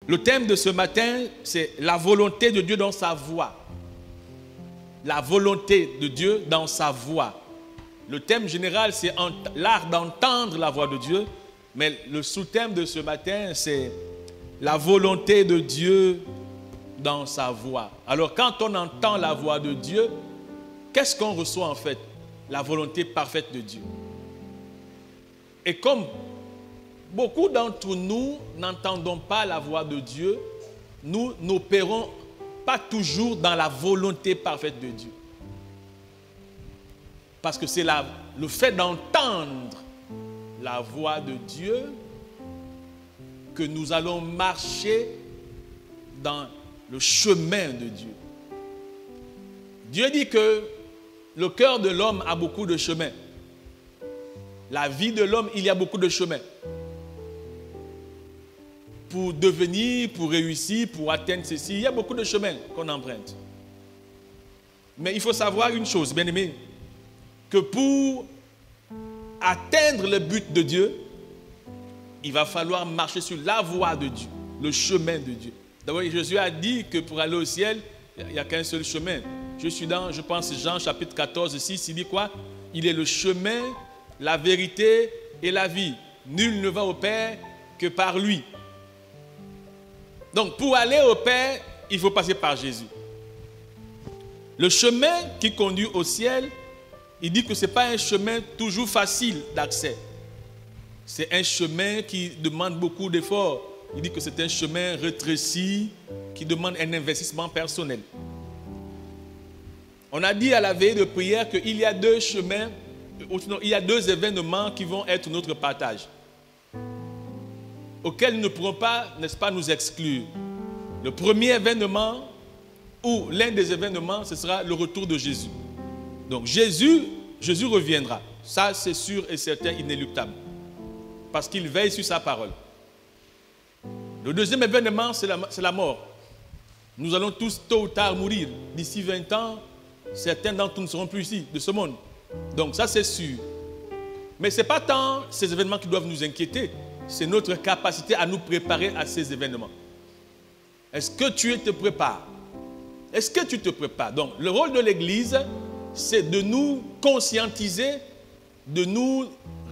Le thème de ce matin, c'est la volonté de Dieu dans sa voix. La volonté de Dieu dans sa voix. Le thème général, c'est l'art d'entendre la voix de Dieu. Mais le sous-thème de ce matin, c'est la volonté de Dieu dans sa voix. Alors, quand on entend la voix de Dieu, qu'est-ce qu'on reçoit en fait? La volonté parfaite de Dieu. Et comme beaucoup d'entre nous n'entendons pas la voix de Dieu, nous n'opérons pas toujours dans la volonté parfaite de Dieu. Parce que c'est le fait d'entendre la voix de Dieu que nous allons marcher dans le chemin de Dieu. Dieu dit que le cœur de l'homme a beaucoup de chemins. La vie de l'homme, il y a beaucoup de chemins. Pour devenir, pour réussir, pour atteindre ceci, il y a beaucoup de chemins qu'on emprunte. Mais il faut savoir une chose, bien aimé, que pour atteindre le but de Dieu, il va falloir marcher sur la voie de Dieu, le chemin de Dieu. D'abord, Jésus a dit que pour aller au ciel, il n'y a qu'un seul chemin. Je suis dans, je pense, Jean chapitre 14, 6, il dit quoi? Il est le chemin, la vérité et la vie. Nul ne va au Père que par lui. Donc, pour aller au Père, il faut passer par Jésus. Le chemin qui conduit au ciel, il dit que ce n'est pas un chemin toujours facile d'accès. C'est un chemin qui demande beaucoup d'efforts. Il dit que c'est un chemin rétréci qui demande un investissement personnel. On a dit à la veille de prière qu'il y a deux chemins, il y a deux événements qui vont être notre partage, auxquels nous ne pourrons pas, n'est-ce pas, nous exclure. Le premier événement, ou l'un des événements, ce sera le retour de Jésus. Donc Jésus reviendra. Ça, c'est sûr et certain, inéluctable. Parce qu'il veille sur sa parole. Le deuxième événement, c'est la mort. Nous allons tous, tôt ou tard, mourir. D'ici 20 ans, certains d'entre nous ne seront plus ici, de ce monde. Donc ça, c'est sûr. Mais ce n'est pas tant ces événements qui doivent nous inquiéter. C'est notre capacité à nous préparer à ces événements. Est-ce que tu te prépares? Est-ce que tu te prépares? Donc, le rôle de l'Église, c'est de nous conscientiser, de nous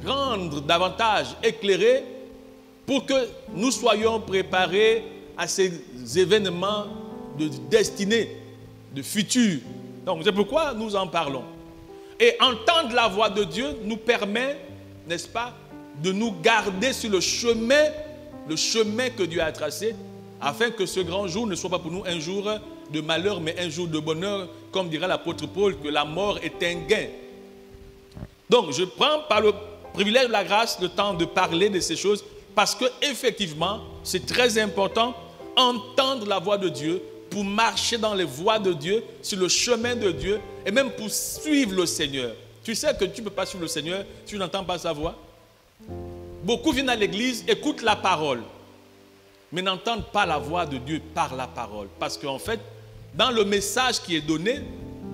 rendre davantage éclairés pour que nous soyons préparés à ces événements de destinée, de futur. Donc, c'est pourquoi nous en parlons. Et entendre la voix de Dieu nous permet, n'est-ce pas, de nous garder sur le chemin que Dieu a tracé, afin que ce grand jour ne soit pas pour nous un jour de malheur, mais un jour de bonheur, comme dira l'apôtre Paul, que la mort est un gain. Donc, je prends par le privilège de la grâce le temps de parler de ces choses, parce que effectivement, c'est très important entendre la voix de Dieu pour marcher dans les voies de Dieu, sur le chemin de Dieu, et même pour suivre le Seigneur. Tu sais que tu ne peux pas suivre le Seigneur si tu n'entends pas sa voix. Beaucoup viennent à l'église, écoutent la parole, mais n'entendent pas la voix de Dieu par la parole. Parce qu'en fait, dans le message qui est donné,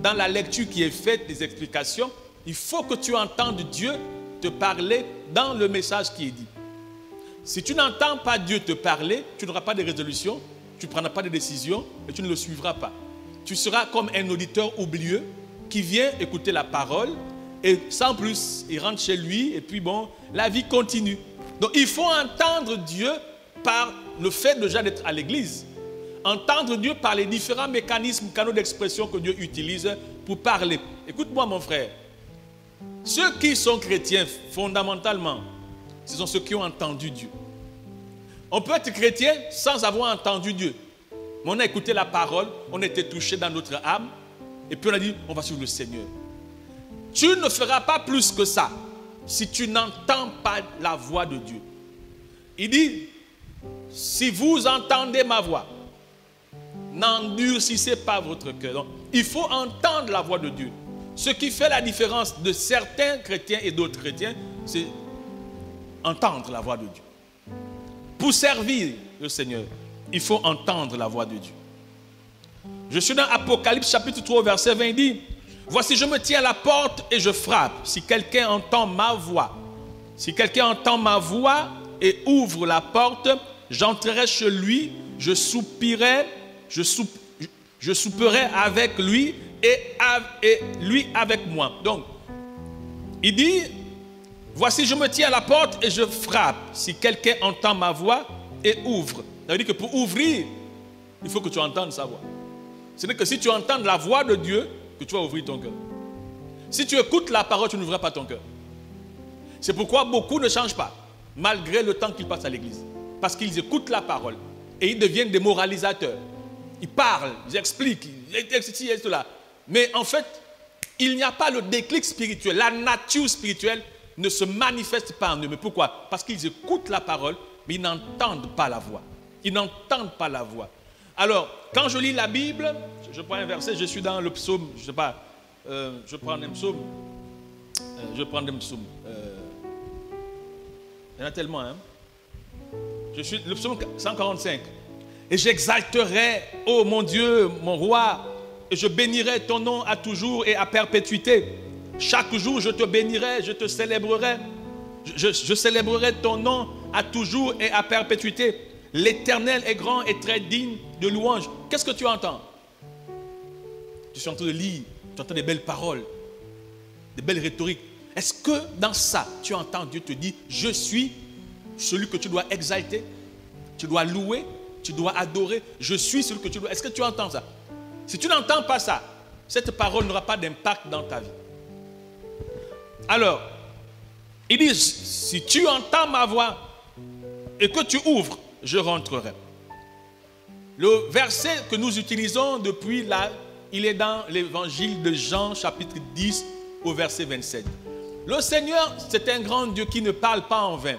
dans la lecture qui est faite, les explications, il faut que tu entendes Dieu te parler dans le message qui est dit. Si tu n'entends pas Dieu te parler, tu n'auras pas de résolution, tu ne prendras pas de décision et tu ne le suivras pas. Tu seras comme un auditeur oublieux qui vient écouter la parole et sans plus, il rentre chez lui et puis bon, la vie continue. Donc il faut entendre Dieu par le fait déjà d'être à l'église. Entendre Dieu par les différents mécanismes, canaux d'expression que Dieu utilise pour parler. Écoute-moi mon frère. Ceux qui sont chrétiens fondamentalement, ce sont ceux qui ont entendu Dieu. On peut être chrétien sans avoir entendu Dieu. Mais on a écouté la parole, on a été touché dans notre âme, et puis on a dit, on va suivre le Seigneur. Tu ne feras pas plus que ça si tu n'entends pas la voix de Dieu. Il dit, si vous entendez ma voix, n'endurcissez pas votre cœur. Donc, il faut entendre la voix de Dieu. Ce qui fait la différence de certains chrétiens et d'autres chrétiens, c'est entendre la voix de Dieu. Pour servir le Seigneur, il faut entendre la voix de Dieu. Je suis dans Apocalypse chapitre 3, verset 20, il dit, voici je me tiens à la porte et je frappe. Si quelqu'un entend ma voix et ouvre la porte, j'entrerai chez lui, je soupirai, je souperai avec lui et lui avec moi. Donc, il dit, voici je me tiens à la porte et je frappe. Si quelqu'un entend ma voix et ouvre. Ça veut dire que pour ouvrir, il faut que tu entendes sa voix. Ce n'est que si tu entends la voix de Dieu que tu vas ouvrir ton cœur. Si tu écoutes la parole, tu n'ouvriras pas ton cœur. C'est pourquoi beaucoup ne changent pas, malgré le temps qu'ils passent à l'église. Parce qu'ils écoutent la parole et ils deviennent des moralisateurs. Ils parlent, ils expliquent, ils cela. Mais en fait, il n'y a pas le déclic spirituel. La nature spirituelle ne se manifeste pas en eux. Mais pourquoi? Parce qu'ils écoutent la parole, mais ils n'entendent pas la voix. Ils n'entendent pas la voix. Alors, quand je lis la Bible, je prends un verset, je suis dans le psaume, je ne sais pas, je prends un psaume, il y en a tellement, hein. Je suis le psaume 145. Et j'exalterai, ô mon Dieu, mon roi, et je bénirai ton nom à toujours et à perpétuité. Chaque jour, je te bénirai, je te célébrerai. Je célébrerai ton nom à toujours et à perpétuité. L'Éternel est grand et très digne de louange. Qu'est-ce que tu entends? Tu suis en train de lire, tu entends des belles paroles, des belles rhétoriques. Est-ce que dans ça, tu entends Dieu te dire, je suis celui que tu dois exalter, tu dois louer, tu dois adorer, je suis celui que tu dois... Est-ce que tu entends ça? Si tu n'entends pas ça, cette parole n'aura pas d'impact dans ta vie. Alors, il dit, si tu entends ma voix et que tu ouvres, je rentrerai. Le verset que nous utilisons depuis là, il est dans l'évangile de Jean, chapitre 10, au verset 27. Le Seigneur, c'est un grand Dieu qui ne parle pas en vain.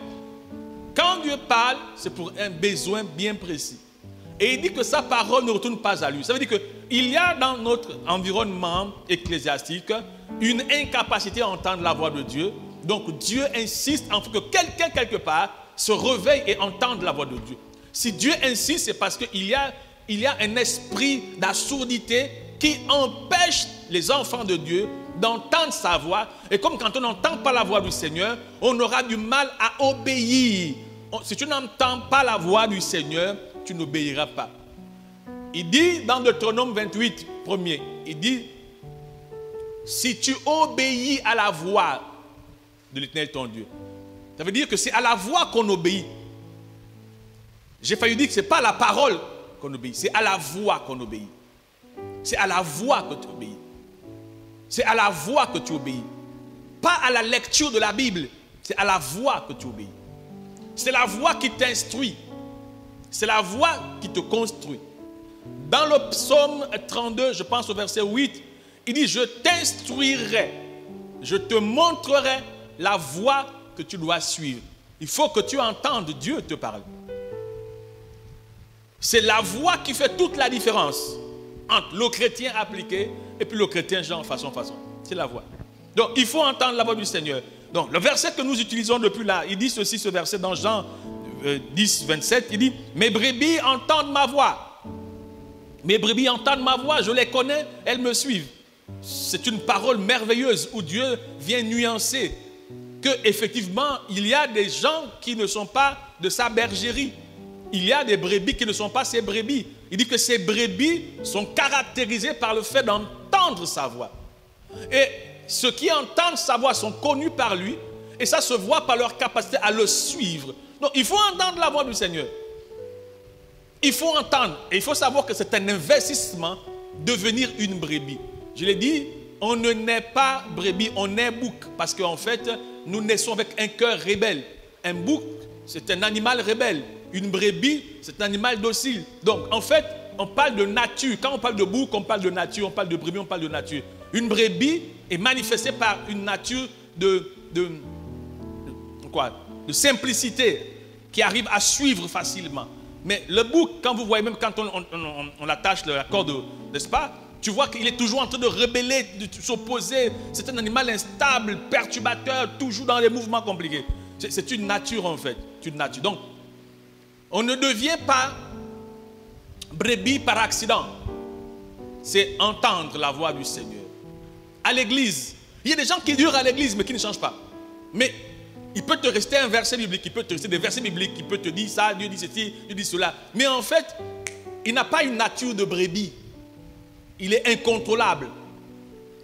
Quand Dieu parle, c'est pour un besoin bien précis. Et il dit que sa parole ne retourne pas à lui. Ça veut dire qu'il y a dans notre environnement ecclésiastique une incapacité à entendre la voix de Dieu. Donc Dieu insiste en fait que quelqu'un quelque part se réveille et entende la voix de Dieu. Si Dieu insiste, c'est parce qu'il y a un esprit d'assourdité qui empêche les enfants de Dieu d'entendre sa voix. Et comme quand on n'entend pas la voix du Seigneur, on aura du mal à obéir. Si tu n'entends pas la voix du Seigneur, tu n'obéiras pas. Il dit dans Deutéronome 28, premier, il dit, si tu obéis à la voix de l'Éternel ton Dieu, ça veut dire que c'est à la voix qu'on obéit. J'ai failli dire que ce n'est pas à la parole qu'on obéit, c'est à la voix qu'on obéit. C'est à la voix que tu obéis. C'est à la voix que tu obéis. Pas à la lecture de la Bible, c'est à la voix que tu obéis. C'est la voix qui t'instruit. C'est la voix qui te construit. Dans le psaume 32, je pense au verset 8, il dit, je t'instruirai, je te montrerai la voie que tu dois suivre. Il faut que tu entendes Dieu te parler. C'est la voix qui fait toute la différence entre le chrétien appliqué et puis le chrétien genre façon. C'est la voix. Donc il faut entendre la voix du Seigneur. Donc le verset que nous utilisons depuis là, il dit ceci, ce verset dans Jean 10, 27, il dit, mes brebis entendent ma voix. Mes brebis entendent ma voix, je les connais, elles me suivent. C'est une parole merveilleuse où Dieu vient nuancer que effectivement il y a des gens qui ne sont pas de sa bergerie. Il y a des brebis qui ne sont pas ses brebis. Il dit que ces brebis sont caractérisées par le fait d'entendre sa voix. Et ceux qui entendent sa voix sont connus par lui. Et ça se voit par leur capacité à le suivre. Donc il faut entendre la voix du Seigneur. Il faut entendre. Et il faut savoir que c'est un investissement devenir une brebis. Je l'ai dit, on ne naît pas brebis, on naît bouc. Parce qu'en fait, nous naissons avec un cœur rebelle. Un bouc, c'est un animal rebelle. Une brebis, c'est un animal docile. Donc, en fait, on parle de nature. Quand on parle de bouc, on parle de nature. On parle de brebis, on parle de nature. Une brebis est manifestée par une nature de simplicité qui arrive à suivre facilement. Mais le bouc, quand vous voyez, même quand on attache la corde, n'est-ce pas? Tu vois qu'il est toujours en train de rebeller, de s'opposer. C'est un animal instable, perturbateur, toujours dans les mouvements compliqués. C'est une nature en fait. Une nature. Donc, on ne devient pas brebis par accident. C'est entendre la voix du Seigneur. À l'église, il y a des gens qui durent à l'église mais qui ne changent pas. Mais Il peut te rester un verset biblique, il peut te rester des versets bibliques, il peut te dire ça, Dieu dit ceci, Dieu dit cela. Mais en fait, il n'a pas une nature de brebis. Il est incontrôlable.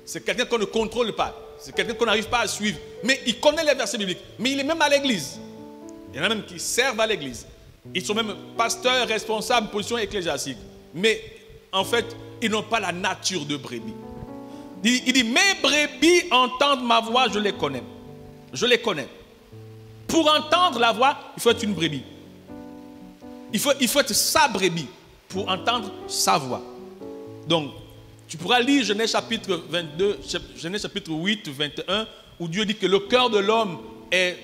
C'est quelqu'un qu'on ne contrôle pas. C'est quelqu'un qu'on n'arrive pas à suivre. Mais il connaît les versets bibliques. Mais il est même à l'église. Il y en a même qui servent à l'église. Ils sont même pasteurs, responsables, position ecclésiastique. Mais en fait, ils n'ont pas la nature de brebis. Il dit, mes brebis entendent ma voix, je les connais. Je les connais. Pour entendre la voix, il faut être une brebis. Il faut être sa brebis pour entendre sa voix. Donc, tu pourras lire Genèse chapitre 22, Genèse chapitre 8, 21, où Dieu dit que le cœur de l'homme est,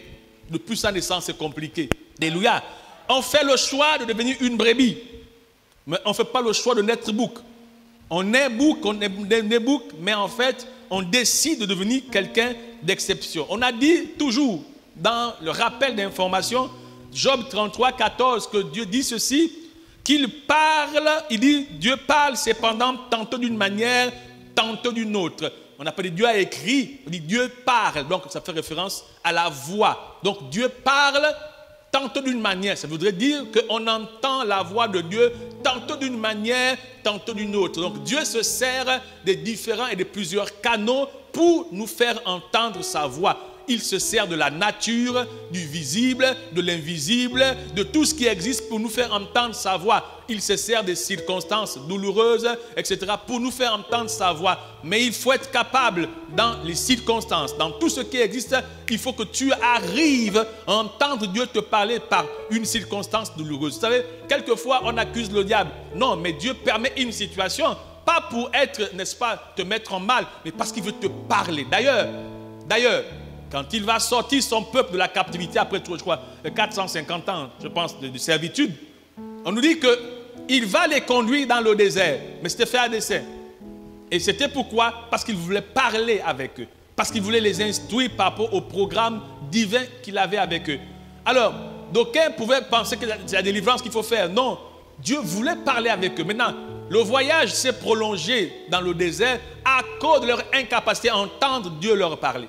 depuis sa naissance, c'est compliqué. Alléluia. On fait le choix de devenir une brebis, mais on ne fait pas le choix de naître bouc. On est bouc, mais en fait, on décide de devenir quelqu'un d'exception. On a dit toujours, dans le rappel d'information, Job 33, 14, que Dieu dit ceci, qu'il parle, il dit, Dieu parle cependant tantôt d'une manière, tantôt d'une autre. On n'a pas dit Dieu a écrit, on dit Dieu parle, donc ça fait référence à la voix. Donc Dieu parle tantôt d'une manière, ça voudrait dire qu'on entend la voix de Dieu tantôt d'une manière, tantôt d'une autre. Donc Dieu se sert des différents et de plusieurs canaux pour nous faire entendre sa voix. Il se sert de la nature, du visible, de l'invisible, de tout ce qui existe pour nous faire entendre sa voix. Il se sert des circonstances douloureuses, etc. pour nous faire entendre sa voix. Mais il faut être capable, dans les circonstances, dans tout ce qui existe, il faut que tu arrives à entendre Dieu te parler par une circonstance douloureuse. Vous savez, quelquefois on accuse le diable. Non, mais Dieu permet une situation, pas pour être, n'est-ce pas, te mettre en mal, mais parce qu'il veut te parler. D'ailleurs, quand il va sortir son peuple de la captivité après, je crois, 450 ans, je pense, de servitude, on nous dit qu'il va les conduire dans le désert. Mais c'était fait à dessein. Et c'était pourquoi? Parce qu'il voulait parler avec eux. Parce qu'il voulait les instruire par rapport au programme divin qu'il avait avec eux. Alors, d'aucuns pouvaient penser que c'est la délivrance qu'il faut faire. Non, Dieu voulait parler avec eux. Maintenant, le voyage s'est prolongé dans le désert à cause de leur incapacité à entendre Dieu leur parler.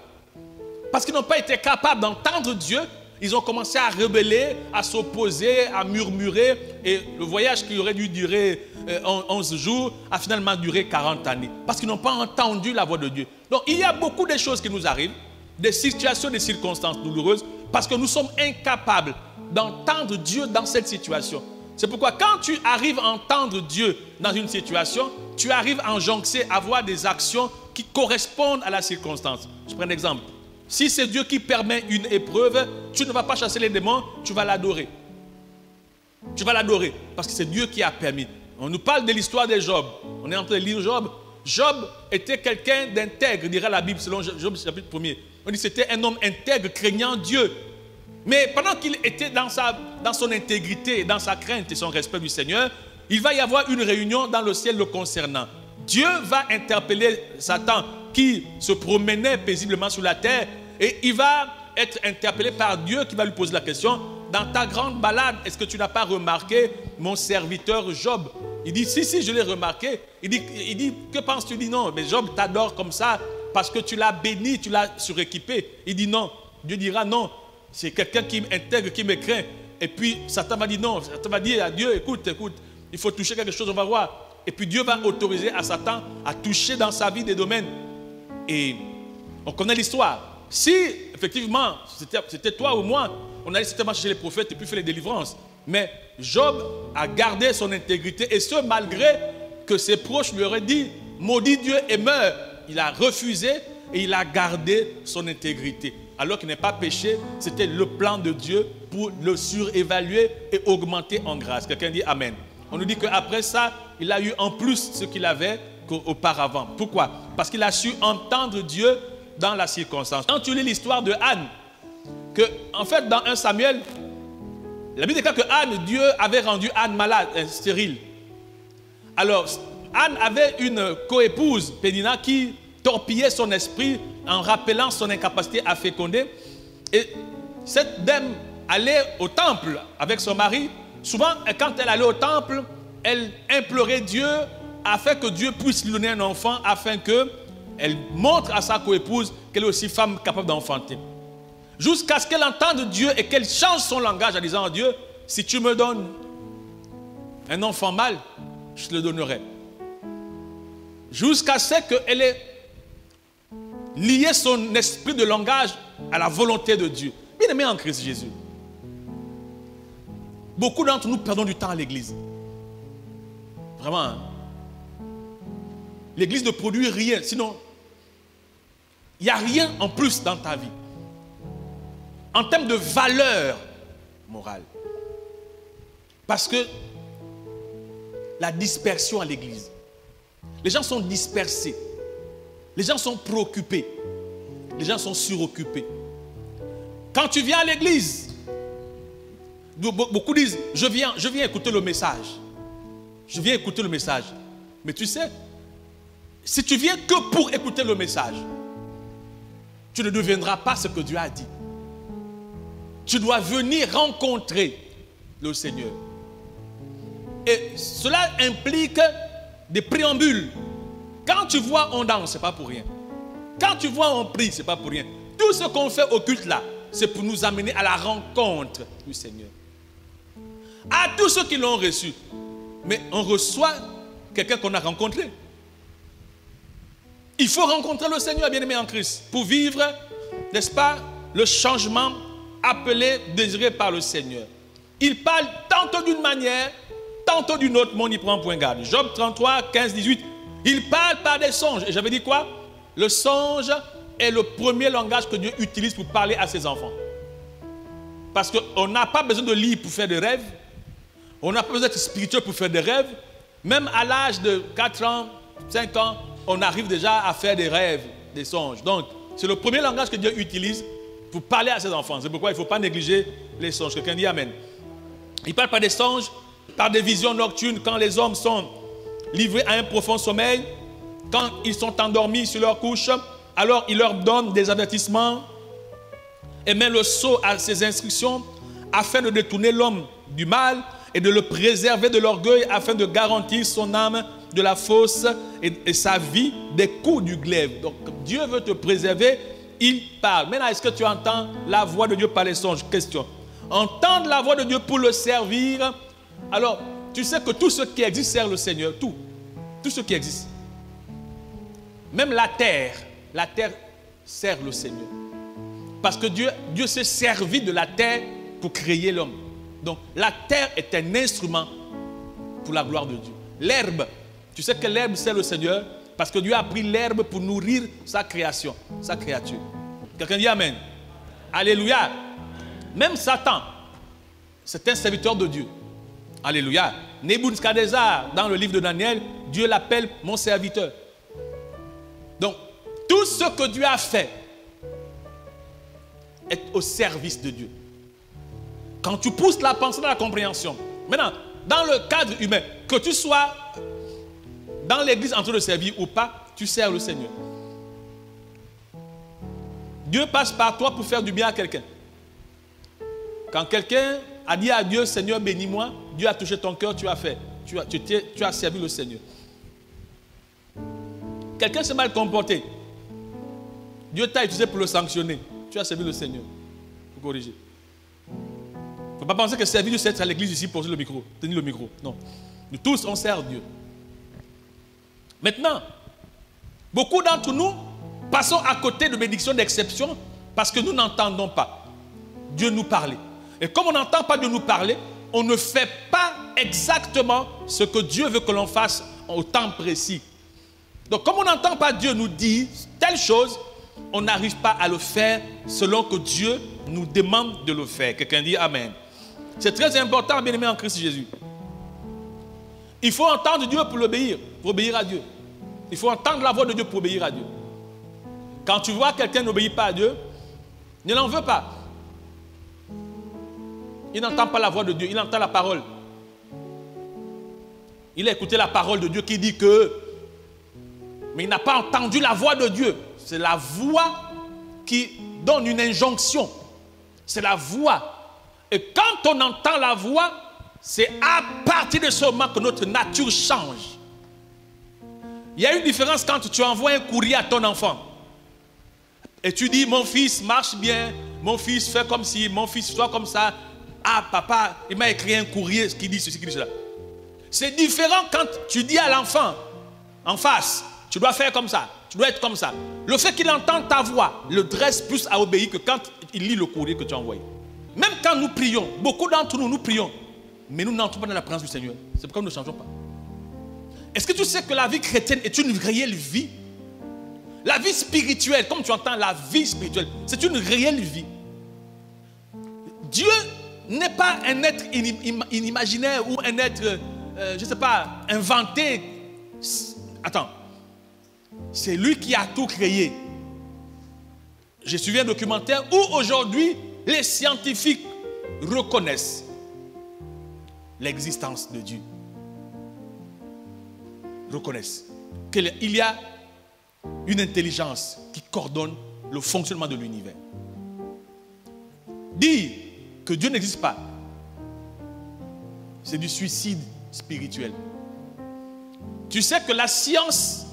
Parce qu'ils n'ont pas été capables d'entendre Dieu, ils ont commencé à rebeller, à s'opposer, à murmurer. Et le voyage qui aurait dû durer 11 jours a finalement duré 40 années. Parce qu'ils n'ont pas entendu la voix de Dieu. Donc il y a beaucoup de choses qui nous arrivent, des situations, des circonstances douloureuses, parce que nous sommes incapables d'entendre Dieu dans cette situation. C'est pourquoi quand tu arrives à entendre Dieu dans une situation, tu arrives à enjoncter, à avoir des actions qui correspondent à la circonstance. Je prends un exemple. Si c'est Dieu qui permet une épreuve, tu ne vas pas chasser les démons, tu vas l'adorer. Tu vas l'adorer parce que c'est Dieu qui a permis. On nous parle de l'histoire de Job. On est en train de lire Job. Job était quelqu'un d'intègre, dira la Bible selon Job chapitre 1er. On dit que c'était un homme intègre, craignant Dieu. Mais pendant qu'il était dans son intégrité, dans sa crainte et son respect du Seigneur, il va y avoir une réunion dans le ciel le concernant. Dieu va interpeller Satan qui se promenait paisiblement sur la terre et il va être interpellé par Dieu qui va lui poser la question: dans ta grande balade, est-ce que tu n'as pas remarqué mon serviteur Job? Il dit si, je l'ai remarqué. Il dit que penses-tu? Il dit non, mais Job t'adore comme ça parce que tu l'as béni, tu l'as suréquipé. Il dit non. Dieu dira non, c'est quelqu'un qui m'intègre, qui me craint. Et puis Satan va dire non, Satan va dire à Dieu, écoute, il faut toucher quelque chose, on va voir. Et puis Dieu va autoriser à Satan à toucher dans sa vie des domaines. Et on connaît l'histoire. Si effectivement c'était toi ou moi, on allait certainement chercher les prophètes et puis faire les délivrances. Mais Job a gardé son intégrité, et ce malgré que ses proches lui auraient dit maudit Dieu et meurs. Il a refusé et il a gardé son intégrité. Alors qu'il n'est pas péché, c'était le plan de Dieu pour le surévaluer et augmenter en grâce. Quelqu'un dit Amen. On nous dit qu'après ça, il a eu en plus ce qu'il avait qu'auparavant. Pourquoi? Parce qu'il a su entendre Dieu dans la circonstance. Quand tu lis l'histoire de Anne, que en fait dans 1 Samuel, la Bible déclare que Anne, Dieu avait rendu Anne malade, stérile. Alors, Anne avait une coépouse, Pénina, qui torpillait son esprit en rappelant son incapacité à féconder. Et cette dame allait au temple avec son mari. Souvent, quand elle allait au temple, elle implorait Dieu afin que Dieu puisse lui donner un enfant, afin qu'elle montre à sa coépouse qu'elle est aussi femme capable d'enfanter. Jusqu'à ce qu'elle entende Dieu et qu'elle change son langage en disant à Dieu, si tu me donnes un enfant mâle, je te le donnerai. Jusqu'à ce qu'elle ait lié son esprit de langage à la volonté de Dieu. Bien aimé en Christ Jésus. Beaucoup d'entre nous perdons du temps à l'église. Vraiment. Hein? L'église ne produit rien. Sinon, il n'y a rien en plus dans ta vie. En termes de valeur morale. Parce que la dispersion à l'église. Les gens sont dispersés. Les gens sont préoccupés. Les gens sont suroccupés. Quand tu viens à l'église, beaucoup disent, je viens écouter le message. Je viens écouter le message. Mais tu sais, si tu viens que pour écouter le message, tu ne deviendras pas ce que Dieu a dit. Tu dois venir rencontrer le Seigneur. Et cela implique des préambules. Quand tu vois on danse, ce n'est pas pour rien. Quand tu vois on prie, ce n'est pas pour rien. Tout ce qu'on fait au culte là, c'est pour nous amener à la rencontre du Seigneur. À tous ceux qui l'ont reçu. Mais on reçoit quelqu'un qu'on a rencontré. Il faut rencontrer le Seigneur, bien-aimé en Christ, pour vivre, n'est-ce pas, le changement appelé, désiré par le Seigneur. Il parle tantôt d'une manière, tantôt d'une autre, mais on y prend point garde. Job 33, 15, 18. Il parle par des songes. Et j'avais dit quoi? Le songe est le premier langage que Dieu utilise pour parler à ses enfants. Parce qu'on n'a pas besoin de lire pour faire des rêves. On n'a pas besoin d'être spirituel pour faire des rêves. Même à l'âge de 4 ans, 5 ans, on arrive déjà à faire des rêves, des songes. Donc, c'est le premier langage que Dieu utilise pour parler à ses enfants. C'est pourquoi il ne faut pas négliger les songes. Quelqu'un dit Amen. Il parle par des songes, par des visions nocturnes, quand les hommes sont livrés à un profond sommeil, quand ils sont endormis sur leur couche, alors il leur donne des avertissements et met le sceau à ses instructions afin de détourner l'homme du mal et de le préserver de l'orgueil afin de garantir son âme de la fosse et sa vie des coups du glaive. Donc Dieu veut te préserver, il parle. Maintenant, est-ce que tu entends la voix de Dieu par les songes? Question. Entendre la voix de Dieu pour le servir. Alors, tu sais que tout ce qui existe sert le Seigneur. Tout ce qui existe. Même la terre sert le Seigneur. Parce que Dieu s'est servi de la terre pour créer l'homme. Donc, la terre est un instrument pour la gloire de Dieu. L'herbe, tu sais que l'herbe sert le Seigneur parce que Dieu a pris l'herbe pour nourrir sa création, sa créature. Quelqu'un dit Amen. Alléluia. Même Satan, c'est un serviteur de Dieu. Alléluia. Nebuchadnezzar, dans le livre de Daniel, Dieu l'appelle mon serviteur. Donc, tout ce que Dieu a fait est au service de Dieu. Quand tu pousses la pensée dans la compréhension, maintenant, dans le cadre humain, que tu sois dans l'église en train de servir ou pas, tu sers le Seigneur. Dieu passe par toi pour faire du bien à quelqu'un. Quand quelqu'un a dit à Dieu, Seigneur, bénis-moi, Dieu a touché ton cœur, tu as fait. Tu as servi le Seigneur. Quelqu'un s'est mal comporté. Dieu t'a utilisé pour le sanctionner. Tu as servi le Seigneur. Pour corriger. Il ne faut pas penser que servir Dieu, c'est être à l'église ici pour tenir le micro. Non. Nous tous, on sert Dieu. Maintenant, beaucoup d'entre nous passons à côté de bénédictions d'exception parce que nous n'entendons pas Dieu nous parler. Et comme on n'entend pas Dieu nous parler, on ne fait pas exactement ce que Dieu veut que l'on fasse au temps précis. Donc comme on n'entend pas Dieu nous dire telle chose, on n'arrive pas à le faire selon que Dieu nous demande de le faire. Quelqu'un dit Amen. C'est très important, bien-aimé en Christ Jésus. Il faut entendre Dieu pour l'obéir, pour obéir à Dieu. Il faut entendre la voix de Dieu pour obéir à Dieu. Quand tu vois quelqu'un n'obéit pas à Dieu, ne l'en veux pas. Il n'entend pas la voix de Dieu, il entend la parole. Il a écouté la parole de Dieu qui dit que, mais il n'a pas entendu la voix de Dieu. C'est la voix qui donne une injonction. C'est la voix. Et quand on entend la voix, c'est à partir de ce moment que notre nature change. Il y a une différence quand tu envoies un courrier à ton enfant. Et tu dis, mon fils marche bien, mon fils fait comme si, mon fils soit comme ça. Ah, papa, il m'a écrit un courrier qui dit ceci, qui dit cela. C'est différent quand tu dis à l'enfant, en face, tu dois faire comme ça, tu dois être comme ça. Le fait qu'il entende ta voix le dresse plus à obéir que quand il lit le courrier que tu as envoyé. Même quand nous prions, beaucoup d'entre nous, nous prions, mais nous n'entrons pas dans la présence du Seigneur. C'est pourquoi nous ne changeons pas. Est-ce que tu sais que la vie chrétienne est une réelle vie? La vie spirituelle, comme tu entends la vie spirituelle, c'est une réelle vie. Dieu n'est pas un être inimaginaire ou un être, je ne sais pas, inventé. Attends. C'est lui qui a tout créé. J'ai suivi un documentaire où aujourd'hui, les scientifiques reconnaissent l'existence de Dieu. Reconnaissent qu'il y a une intelligence qui coordonne le fonctionnement de l'univers. Dire que Dieu n'existe pas, c'est du suicide spirituel. Tu sais que la science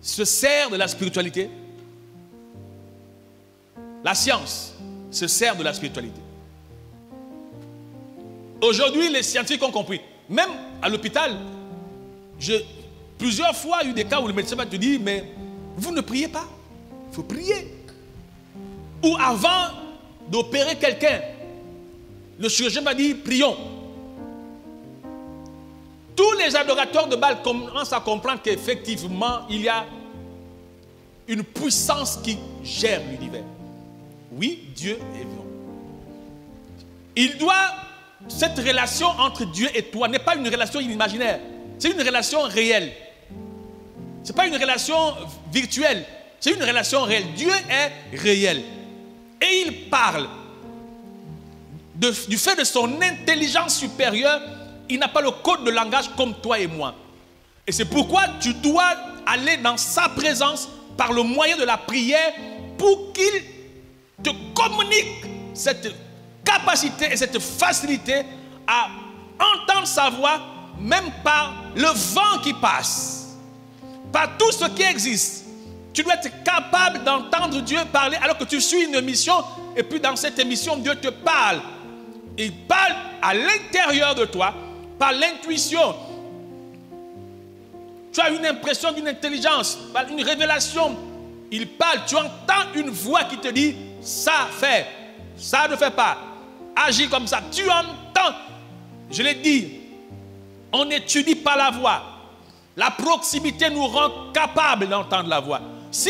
se sert de la spiritualité. La science se sert de la spiritualité. Aujourd'hui, les scientifiques ont compris. Même à l'hôpital, plusieurs fois, il y a eu des cas où le médecin va te dire, mais vous ne priez pas. Il faut prier. Ou avant d'opérer quelqu'un, le chirurgien va dire, prions. Tous les adorateurs de Baal commencent à comprendre qu'effectivement, il y a une puissance qui gère l'univers. Oui, Dieu est vivant. Cette relation entre Dieu et toi n'est pas une relation imaginaire. C'est une relation réelle. Ce n'est pas une relation virtuelle. C'est une relation réelle. Dieu est réel. Et il parle. Du fait de son intelligence supérieure, il n'a pas le code de langage comme toi et moi. Et c'est pourquoi tu dois aller dans sa présence par le moyen de la prière pour qu'il te communique cette capacité et cette facilité à entendre sa voix, même par le vent qui passe, par tout ce qui existe. Tu dois être capable d'entendre Dieu parler alors que tu suis une émission et puis dans cette émission, Dieu te parle. Il parle à l'intérieur de toi par l'intuition. Tu as une impression d'une intelligence, par une révélation. Il parle, tu entends une voix qui te dit ça fait, ça ne fait pas, agis comme ça. Tu entends, je l'ai dit, on étudie par la voix. La proximité nous rend capables d'entendre la voix. Si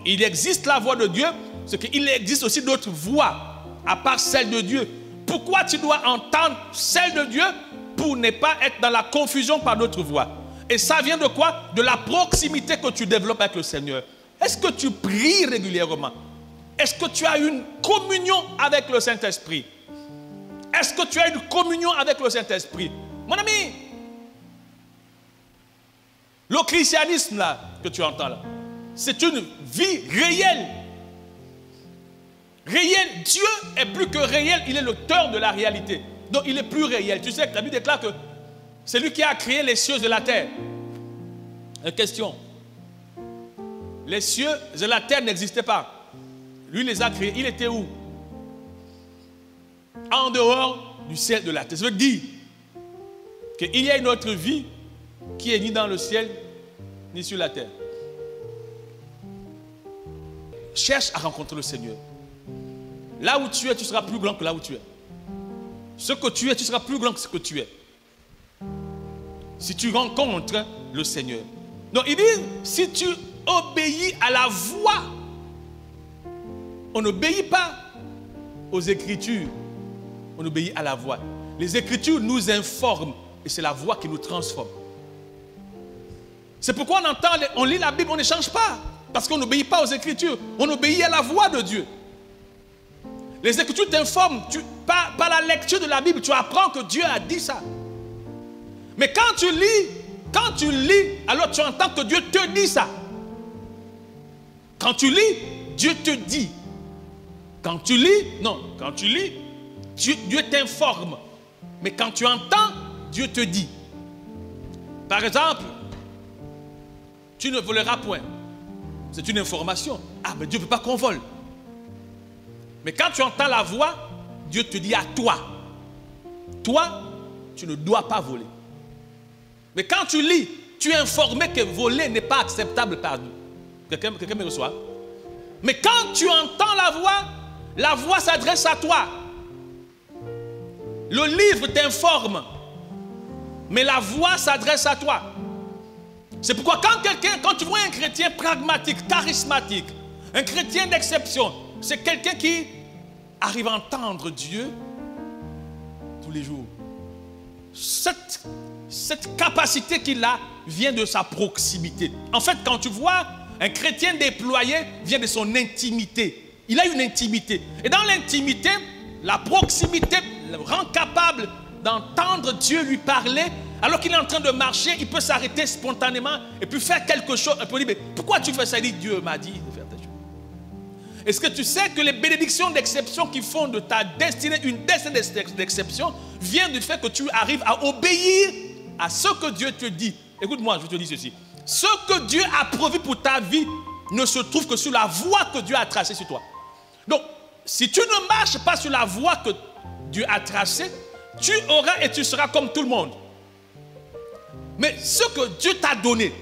il existe la voix de Dieu, c'est qu'il existe aussi d'autres voix à part celle de Dieu. Pourquoi tu dois entendre celle de Dieu pour ne pas être dans la confusion par d'autres voix? Et ça vient de quoi? De la proximité que tu développes avec le Seigneur. Est-ce que tu pries régulièrement? Est-ce que tu as une communion avec le Saint-Esprit? Est-ce que tu as une communion avec le Saint-Esprit? Mon ami, le christianisme là, que tu entends là, c'est une vie réelle. Réel. Dieu est plus que réel, il est l'auteur de la réalité. Donc il est plus réel. Tu sais que la Bible déclare que c'est lui qui a créé les cieux et la terre. Question. Les cieux et la terre n'existaient pas. Lui les a créés. Il était où? En dehors du ciel et de la terre. Ça veut dire qu'il y a une autre vie qui est ni dans le ciel ni sur la terre. Cherche à rencontrer le Seigneur. Là où tu es, tu seras plus grand que là où tu es. Ce que tu es, tu seras plus grand que ce que tu es. Si tu rencontres le Seigneur. Donc il dit, si tu obéis à la voix, on n'obéit pas aux Écritures, on obéit à la voix. Les Écritures nous informent et c'est la voix qui nous transforme. C'est pourquoi on lit la Bible, on ne change pas. Parce qu'on n'obéit pas aux Écritures, on obéit à la voix de Dieu. Les Écritures t'informent, par la lecture de la Bible, tu apprends que Dieu a dit ça. Mais quand tu lis, alors tu entends que Dieu te dit ça. Quand tu lis, Dieu te dit. Quand tu lis, Dieu t'informe. Mais quand tu entends, Dieu te dit. Par exemple, tu ne voleras point. C'est une information. Ah, mais Dieu ne veut pas qu'on vole. Mais quand tu entends la voix, Dieu te dit à toi, toi, tu ne dois pas voler. Mais quand tu lis, tu es informé que voler n'est pas acceptable par Dieu. Quelqu'un me reçoit? Mais quand tu entends la voix s'adresse à toi. Le livre t'informe, mais la voix s'adresse à toi. C'est pourquoi quand tu vois un chrétien pragmatique, charismatique, un chrétien d'exception, c'est quelqu'un qui arrive à entendre Dieu tous les jours. Cette capacité qu'il a vient de sa proximité. En fait, quand tu vois un chrétien déployé, vient de son intimité. Il a une intimité. Et dans l'intimité, la proximité le rend capable d'entendre Dieu lui parler. Alors qu'il est en train de marcher, il peut s'arrêter spontanément et puis faire quelque chose. Il peut dire, mais pourquoi tu fais ça? Il dit, Dieu m'a dit de faire telle chose. Est-ce que tu sais que les bénédictions d'exception qui font de ta destinée une destinée d'exception viennent du fait que tu arrives à obéir à ce que Dieu te dit? Écoute-moi, je te dis ceci. Ce que Dieu a prévu pour ta vie ne se trouve que sur la voie que Dieu a tracée sur toi. Donc, si tu ne marches pas sur la voie que Dieu a tracée, tu auras et tu seras comme tout le monde. Mais ce que Dieu t'a donné,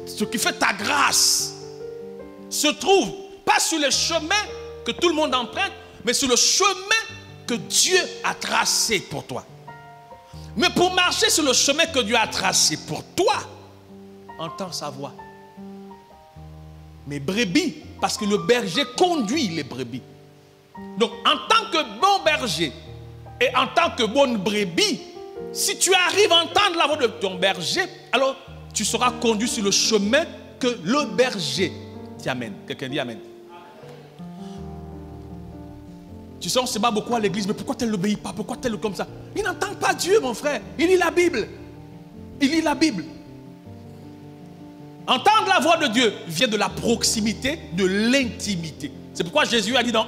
ce qui fait ta grâce, se trouve pas sur le chemin que tout le monde emprunte, mais sur le chemin que Dieu a tracé pour toi. Mais pour marcher sur le chemin que Dieu a tracé pour toi, entends sa voix. Mes brebis, parce que le berger conduit les brebis. Donc, en tant que bon berger et en tant que bonne brebis, si tu arrives à entendre la voix de ton berger, alors tu seras conduit sur le chemin que le berger t'amène. Quelqu'un dit Amen. Tu sais, on se bat beaucoup à l'église, mais pourquoi tu n'obéis pas? Pourquoi tu es comme ça? Il n'entend pas Dieu, mon frère. Il lit la Bible. Il lit la Bible. Entendre la voix de Dieu vient de la proximité, de l'intimité. C'est pourquoi Jésus a dit dans 1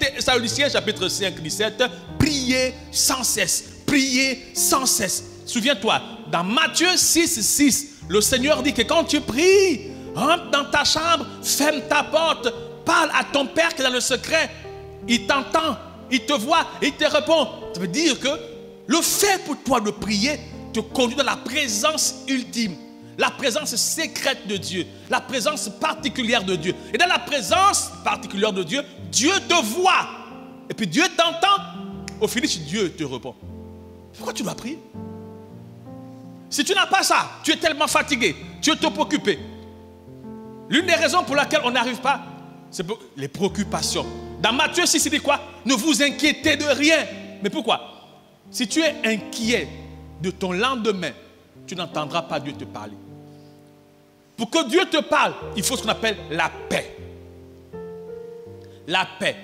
Thessaloniciens chapitre 5, 17, priez sans cesse. Priez sans cesse. Souviens-toi, dans Matthieu 6, 6, le Seigneur dit que quand tu pries, rentre dans ta chambre, ferme ta porte, parle à ton Père qui est dans le secret. Il t'entend, il te voit et il te répond. Ça veut dire que le fait pour toi de prier te conduit dans la présence ultime, la présence secrète de Dieu, la présence particulière de Dieu. Et dans la présence particulière de Dieu, Dieu te voit. Et puis Dieu t'entend. Au finish, Dieu te répond. Pourquoi tu dois prier? Si tu n'as pas ça, tu es tellement fatigué, tu es trop occupé. L'une des raisons pour laquelle on n'arrive pas, c'est pour les préoccupations. Dans Matthieu 6, il dit quoi? Ne vous inquiétez de rien. Mais pourquoi? Si tu es inquiet de ton lendemain, tu n'entendras pas Dieu te parler. Pour que Dieu te parle, il faut ce qu'on appelle la paix. La paix.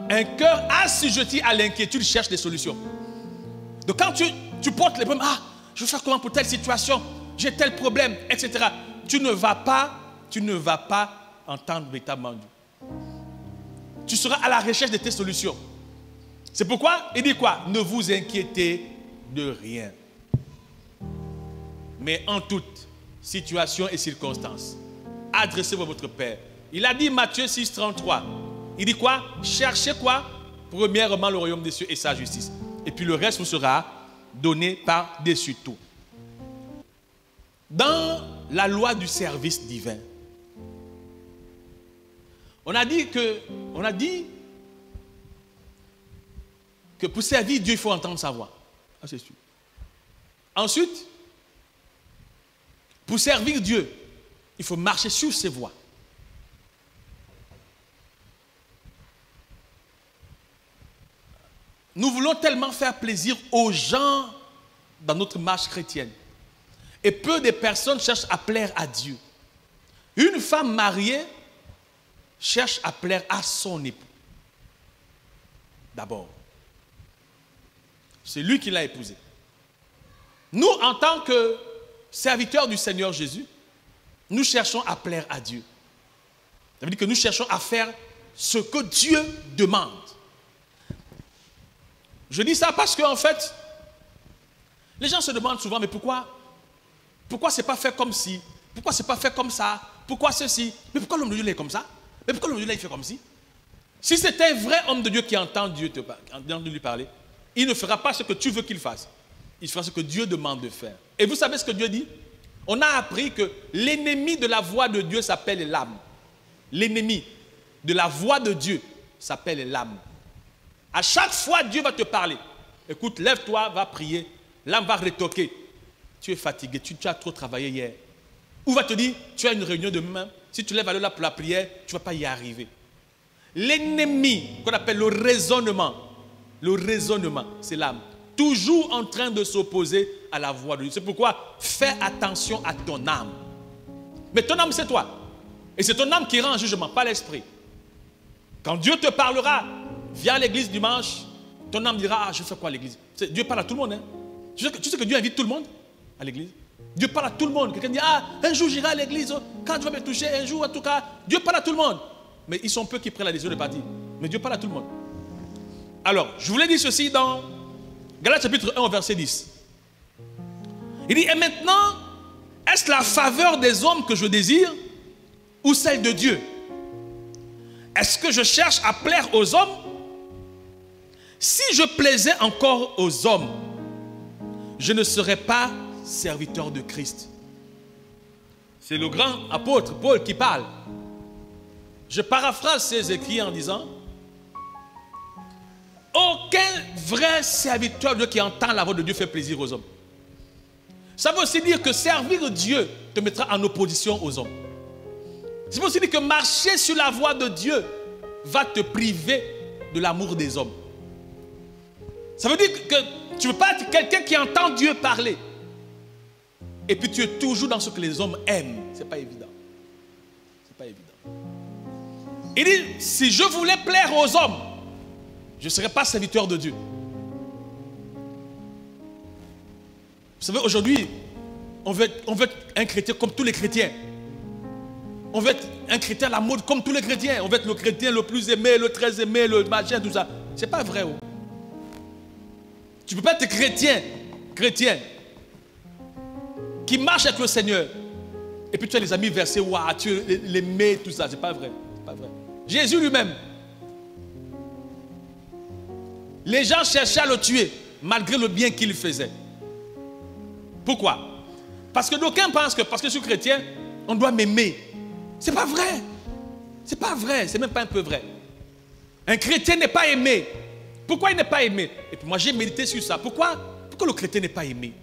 Un cœur assujetti à l'inquiétude cherche des solutions. Donc quand tu portes les problèmes, je vais faire comment pour telle situation, j'ai tel problème, etc. Tu ne vas pas entendre véritablement Dieu. Tu seras à la recherche de tes solutions. C'est pourquoi il dit quoi? Ne vous inquiétez de rien. Mais en toute situation et circonstance, adressez-vous à votre Père. Il a dit Matthieu 6, 33. Il dit quoi? Cherchez quoi? Premièrement le royaume des cieux et sa justice. Et puis le reste vous sera donné par-dessus tout. Dans la loi du service divin, on a dit que pour servir Dieu, il faut entendre sa voix. Ah, c'est sûr. Ensuite, pour servir Dieu, il faut marcher sur ses voies. Nous voulons tellement faire plaisir aux gens dans notre marche chrétienne. Et peu de personnes cherchent à plaire à Dieu. Une femme mariée cherche à plaire à son époux. D'abord. C'est lui qui l'a épousée. Nous, en tant que serviteurs du Seigneur Jésus, nous cherchons à plaire à Dieu. Ça veut dire que nous cherchons à faire ce que Dieu demande. Je dis ça parce qu'en fait, les gens se demandent souvent, mais pourquoi c'est pas fait comme ci? Pourquoi c'est pas fait comme ça? Pourquoi ceci? Mais pourquoi l'homme de Dieu est comme ça? Mais pourquoi l'homme de Dieu il fait comme ci? Si c'est un vrai homme de Dieu qui entend Dieu lui parler, il ne fera pas ce que tu veux qu'il fasse. Il fera ce que Dieu demande de faire. Et vous savez ce que Dieu dit? On a appris que l'ennemi de la voix de Dieu s'appelle l'âme. L'ennemi de la voix de Dieu s'appelle l'âme. À chaque fois, Dieu va te parler. Écoute, lève-toi, va prier. L'âme va rétorquer. Tu es fatigué, tu as trop travaillé hier. Ou va te dire, tu as une réunion demain. Si tu lèves à l'heure pour la prière, tu ne vas pas y arriver. L'ennemi, qu'on appelle le raisonnement, c'est l'âme. Toujours en train de s'opposer à la voix de Dieu. C'est pourquoi fais attention à ton âme. Mais ton âme, c'est toi. Et c'est ton âme qui rend un jugement, pas l'esprit. Quand Dieu te parlera, viens à l'église dimanche, ton âme dira, je fais quoi à l'église? Dieu parle à tout le monde. Hein? Tu sais que Dieu invite tout le monde à l'église? Dieu parle à tout le monde. Quelqu'un dit, un jour j'irai à l'église, quand tu vas me toucher, un jour en tout cas, Dieu parle à tout le monde. Mais ils sont peu qui prennent la décision de partir. Mais Dieu parle à tout le monde. Alors, je voulais dire ceci dans Galates chapitre 1 au verset 10. Il dit, et maintenant, est-ce la faveur des hommes que je désire ou celle de Dieu? Est-ce que je cherche à plaire aux hommes? Si je plaisais encore aux hommes, je ne serais pas serviteur de Christ. C'est le grand apôtre Paul qui parle. Je paraphrase ses écrits en disant, aucun vrai serviteur de Dieu qui entend la voix de Dieu fait plaisir aux hommes. Ça veut aussi dire que servir Dieu te mettra en opposition aux hommes. Ça veut aussi dire que marcher sur la voie de Dieu va te priver de l'amour des hommes. Ça veut dire que tu ne peux pas être quelqu'un qui entend Dieu parler et puis tu es toujours dans ce que les hommes aiment. Ce n'est pas évident. C'est pas évident. Il dit, si je voulais plaire aux hommes, je ne serais pas serviteur de Dieu. Vous savez, aujourd'hui, on veut être un chrétien comme tous les chrétiens. On veut être un chrétien à la mode comme tous les chrétiens. On veut être le chrétien le plus aimé, le très aimé, le machin, tout ça. Ce n'est pas vrai. Oh. Tu ne peux pas être chrétien, qui marche avec le Seigneur. Et puis tu as les amis versés, waouh, tu l'aimais, tout ça. Ce n'est pas vrai. C'est pas vrai. Jésus lui-même, les gens cherchaient à le tuer, malgré le bien qu'il faisait. Pourquoi? Parce que d'aucuns pensent que parce que je suis chrétien, on doit m'aimer. C'est pas vrai. C'est pas vrai. C'est même pas un peu vrai. Un chrétien n'est pas aimé. Pourquoi il n'est pas aimé? Et puis moi j'ai médité sur ça. Pourquoi le chrétien n'est pas aimé?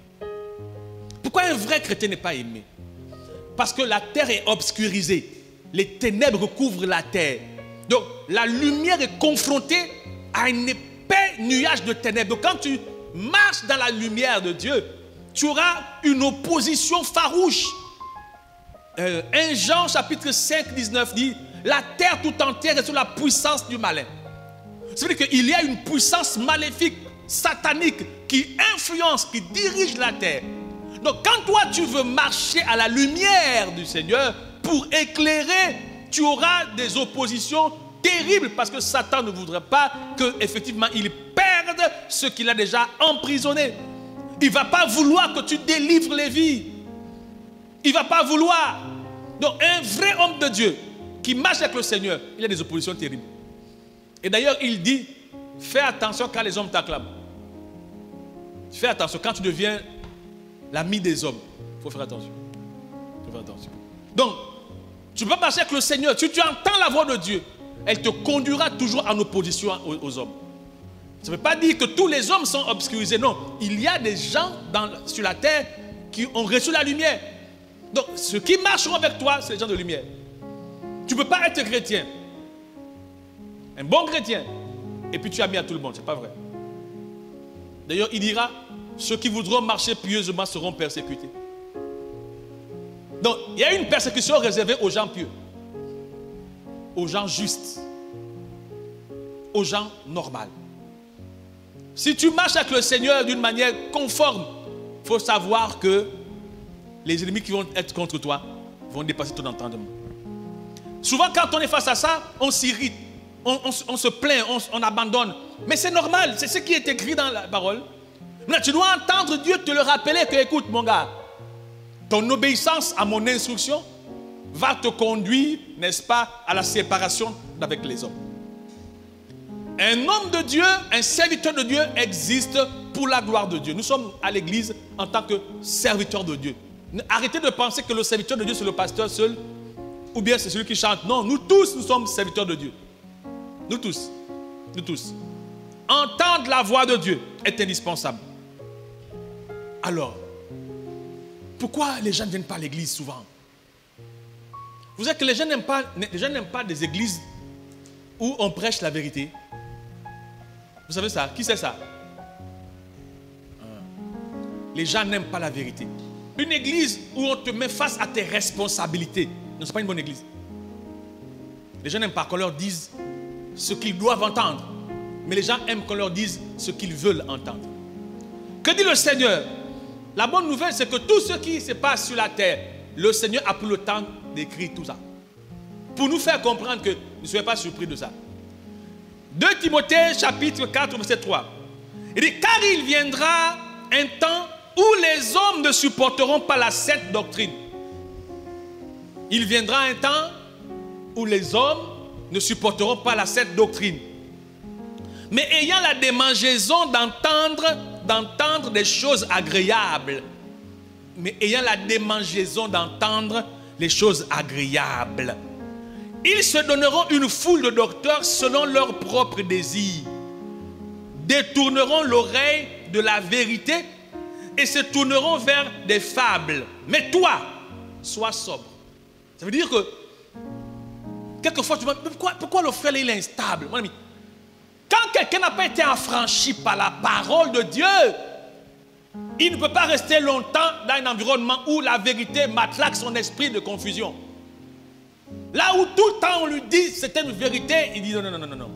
Pourquoi un vrai chrétien n'est pas aimé? Parce que la terre est obscurisée. Les ténèbres recouvrent la terre. Donc la lumière est confrontée à un épais nuage de ténèbres. Donc quand tu marches dans la lumière de Dieu, tu auras une opposition farouche. 1 Jean chapitre 5, 19 dit, la terre tout entière est sous la puissance du malin. Ça veut dire qu'il y a une puissance maléfique, satanique, qui influence, qui dirige la terre. Donc quand toi tu veux marcher à la lumière du Seigneur pour éclairer, tu auras des oppositions terribles parce que Satan ne voudrait pas qu'effectivement il perde ce qu'il a déjà emprisonné. Il ne va pas vouloir que tu délivres les vies. Il ne va pas vouloir. Donc un vrai homme de Dieu qui marche avec le Seigneur, il a des oppositions terribles. Et d'ailleurs il dit, fais attention quand les hommes t'acclament. Fais attention quand tu deviens l'ami des hommes. Il faut faire attention. Il faut faire attention. Donc, tu peux marcher avec le Seigneur. Si tu entends la voix de Dieu, elle te conduira toujours en opposition aux hommes. Ça ne veut pas dire que tous les hommes sont obscurisés. Non, il y a des gens sur la terre qui ont reçu la lumière. Donc, ceux qui marcheront avec toi, c'est les gens de lumière. Tu ne peux pas être chrétien, un bon chrétien, et puis tu as mis à tout le monde. Ce n'est pas vrai. D'ailleurs, il dira, ceux qui voudront marcher pieusement seront persécutés. Donc, il y a une persécution réservée aux gens pieux, aux gens justes, aux gens normaux. Si tu marches avec le Seigneur d'une manière conforme, il faut savoir que les ennemis qui vont être contre toi vont dépasser ton entendement. Souvent, quand on est face à ça, on s'irrite, on se plaint, on abandonne. Mais c'est normal, c'est ce qui est écrit dans la parole. Maintenant, tu dois entendre Dieu te le rappeler que, écoute, mon gars, ton obéissance à mon instruction va te conduire, n'est-ce pas, à la séparation avec les hommes. Un homme de Dieu, un serviteur de Dieu existe pour la gloire de Dieu. Nous sommes à l'église en tant que serviteurs de Dieu. Arrêtez de penser que le serviteur de Dieu c'est le pasteur seul ou bien c'est celui qui chante. Non, nous tous, nous sommes serviteurs de Dieu. Nous tous. Nous tous. Entendre la voix de Dieu est indispensable. Alors, pourquoi les gens ne viennent pas à l'église souvent? Vous savez que les gens n'aiment pas des églises où on prêche la vérité. Vous savez ça? Qui sait ça? Les gens n'aiment pas la vérité. Une église où on te met face à tes responsabilités, ce n'est pas une bonne église. Les gens n'aiment pas qu'on leur dise ce qu'ils doivent entendre. Mais les gens aiment qu'on leur dise ce qu'ils veulent entendre. Que dit le Seigneur? La bonne nouvelle, c'est que tout ce qui se passe sur la terre, le Seigneur a pris le temps d'écrire tout ça. Pour nous faire comprendre que ne soyez pas surpris de ça. 2 Timothée chapitre 4 verset 3. Il dit, car il viendra un temps où les hommes ne supporteront pas la sainte doctrine. Il viendra un temps où les hommes ne supporteront pas la sainte doctrine. Mais ayant la démangeaison d'entendre des choses agréables. Mais ayant la démangeaison d'entendre les choses agréables. Ils se donneront une foule de docteurs selon leurs propres désirs. Détourneront l'oreille de la vérité et se tourneront vers des fables. Mais toi, sois sobre. Ça veut dire que quelquefois tu me dis, pourquoi le frère il est instable? Mon ami, quand quelqu'un n'a pas été affranchi par la parole de Dieu, il ne peut pas rester longtemps dans un environnement où la vérité matraque son esprit de confusion. Là où tout le temps on lui dit c'est une vérité, il dit non, non, non, non, non.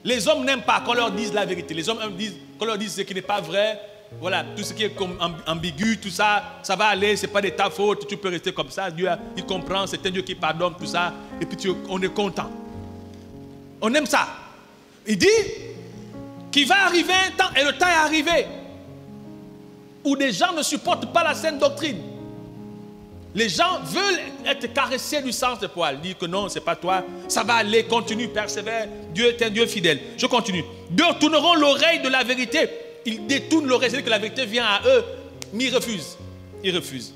Les hommes n'aiment pas qu'on leur dise la vérité. Les hommes disent qu'on leur dise ce qui n'est pas vrai. Voilà, tout ce qui est ambigu, tout ça, ça va aller, c'est pas de ta faute, tu peux rester comme ça. Dieu, il comprend, c'est un Dieu qui pardonne, tout ça. Et puis on est content. On aime ça. Il dit qu'il va arriver un temps, et le temps est arrivé, où des gens ne supportent pas la sainte doctrine. Les gens veulent être caressés du sens de poil. Dire que non, c'est pas toi. Ça va aller, continue, persévère. Dieu est un Dieu fidèle. Je continue. Détourneront l'oreille de la vérité. Ils détournent l'oreille, c'est-à-dire que la vérité vient à eux, mais ils refusent. Ils refusent.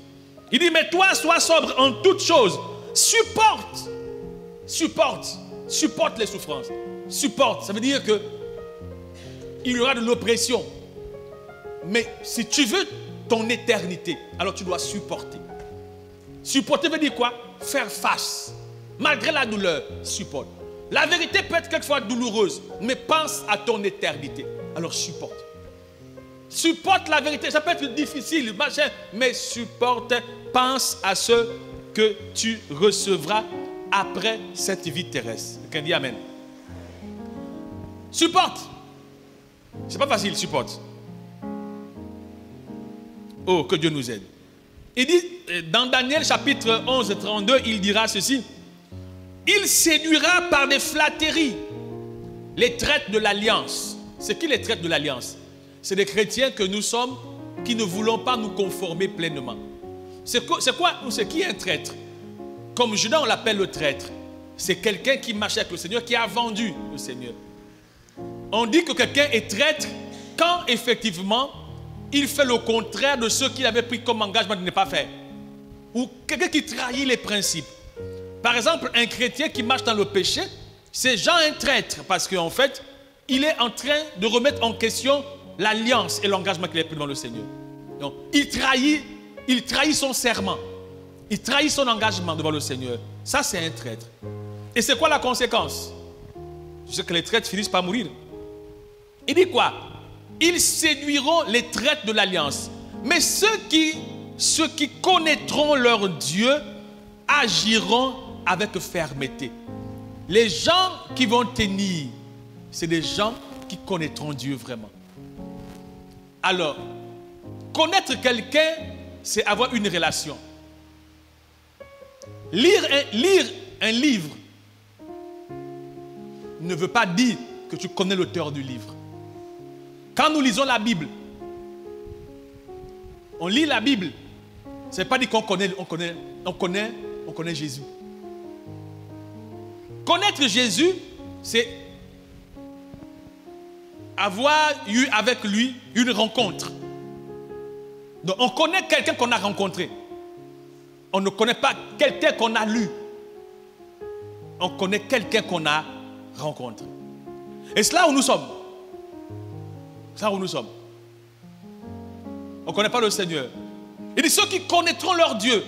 Il dit, mais toi, sois sobre en toutes choses. Supporte les souffrances. Supporte, ça veut dire que il y aura de l'oppression. Mais si tu veux ton éternité, alors tu dois supporter. Supporter veut dire quoi? Faire face. Malgré la douleur, supporte. La vérité peut être quelquefois douloureuse, mais pense à ton éternité. Alors supporte. Supporte la vérité. Ça peut être difficile, mais supporte. Pense à ce que tu recevras après cette vie terrestre. Quelqu'un dit amen. Supporte. C'est pas facile, supporte. Oh, que Dieu nous aide. Il dit, dans Daniel chapitre 11, 32, il dira ceci. Il séduira par des flatteries les traites de l'alliance. C'est qui les traites de l'alliance? C'est des chrétiens que nous sommes qui ne voulons pas nous conformer pleinement. C'est qui est un traître? Comme Judas, on l'appelle le traître. C'est quelqu'un qui marche avec le Seigneur, qui a vendu le Seigneur. On dit que quelqu'un est traître quand effectivement il fait le contraire de ce qu'il avait pris comme engagement de ne pas faire. Ou quelqu'un qui trahit les principes. Par exemple, un chrétien qui marche dans le péché, c'est Jean un traître parce qu'en fait, il est en train de remettre en question l'alliance et l'engagement qu'il a pris devant le Seigneur. Donc, il trahit son serment. Il trahit son engagement devant le Seigneur. Ça, c'est un traître. Et c'est quoi la conséquence? C'est que les traîtres finissent par mourir. Il dit quoi? Ils séduiront les traites de l'alliance. Mais ceux qui connaîtront leur Dieu agiront avec fermeté. Les gens qui vont tenir, c'est des gens qui connaîtront Dieu vraiment. Alors, connaître quelqu'un, c'est avoir une relation. Lire un livre ne veut pas dire que tu connais l'auteur du livre. Quand nous lisons la Bible, on lit la Bible, ça ne veut pas dire qu'on connaît Jésus. Connaître Jésus, c'est avoir eu avec lui une rencontre. Donc on connaît quelqu'un qu'on a rencontré. On ne connaît pas quelqu'un qu'on a lu. On connaît quelqu'un qu'on a rencontré. Et c'est là où nous sommes. C'est là où nous sommes. On ne connaît pas le Seigneur. Il dit, ceux qui connaîtront leur Dieu